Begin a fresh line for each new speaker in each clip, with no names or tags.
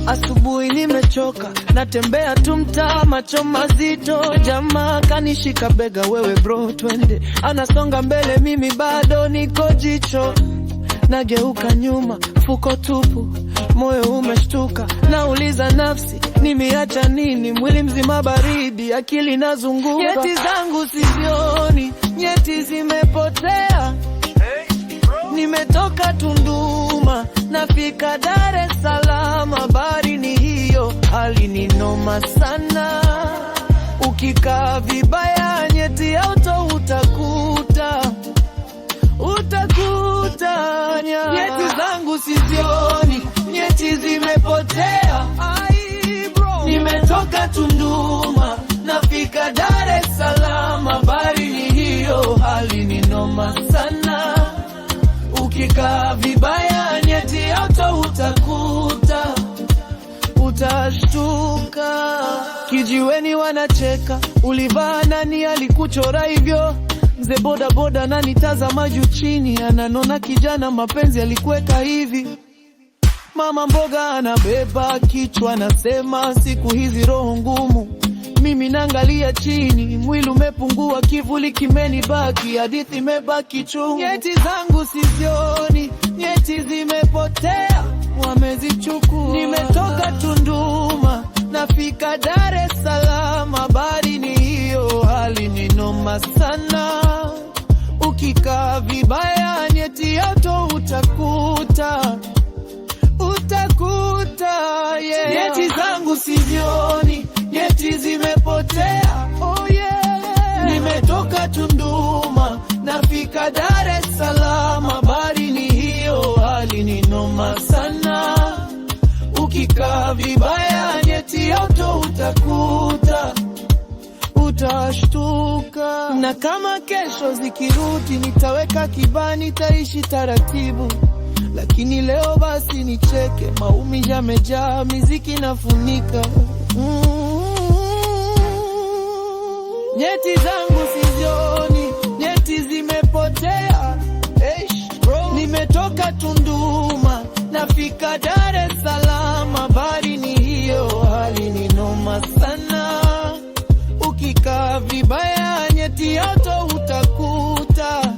Asubuhi nimechoka, natembea tu mtaa, macho mazito, jamaa kanishika bega, wewe bro twende. Anasonga mbele, mimi bado niko jicho, nageuka nyuma, fuko tupu, moyo umeshtuka, nauliza nafsi, nimeacha nini? Mwili mzima baridi, akili nazunguka, nyeti zangu sizioni, nyeti zimepotea. Nimetoka Tunduma, nafika Dar es Salaam, habari ni hiyo, hali ni noma sana. Ukikaa vibaya, nyeti auto utakuta nyeti zangu sizioni, nyeti zimepotea. Nimetoka Tunduma, nafika Dar es Salaam, habari ni hiyo, hali ni noma sana. Ukikaa vibaya, nyeti auto utakuta, utashtuka. Kijiweni wanacheka, ulivaa nani alikuchora hivyo? Mzee boda boda nani tazama juu chini, ananona kijana mapenzi alikuweka hivi. Mama mboga anabeba kichwa, nasema siku hizi roho ngumu. Mimi naangalia chini, mwili umepungua, kivuli kimenibaki, hadithi imebaki chungu. Nyeti zangu sizioni, nyeti zimepotea, wamezichukua. Nimetoka Tunduma, nafika Dar es Salaam, habari ni hiyo, hali ni noma sana. Ukikaa vibaya, nyeti auto utakuta, yeah. Nyeti zangu sizioni, nyeti zimepotea, oh yeah. Nimetoka Tunduma, nafika Dar es Salaam, habari ni hiyo, hali ni noma sana. Ukikaa vibaya, nyeti auto utakuta, utashtuka. Na kama kesho zikirudi, nitaweka kibani, taishi taratibu. Lakini leo basi nicheke, maumi yamejaa, miziki nafunika. Nyeti zangu sizioni, nyeti zimepotea. Nimetoka Tunduma, nafika Dar es Salaam, habari ni hiyo, hali ni noma sana. Ukikaa vibaya, nyeti auto utakuta.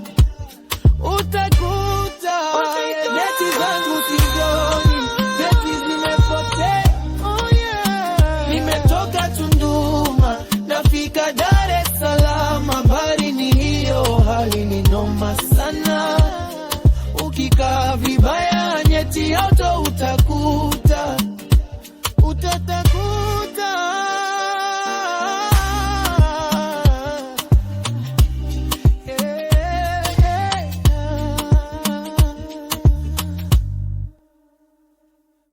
Nyeti zangu sizioni, nyeti zimepotea, oh yeah. Nimetoka Tunduma, nafika Dar es Salaam, habari ni hiyo, hali ni noma sana. Ukikaa vibaya, nyeti auto utakuta.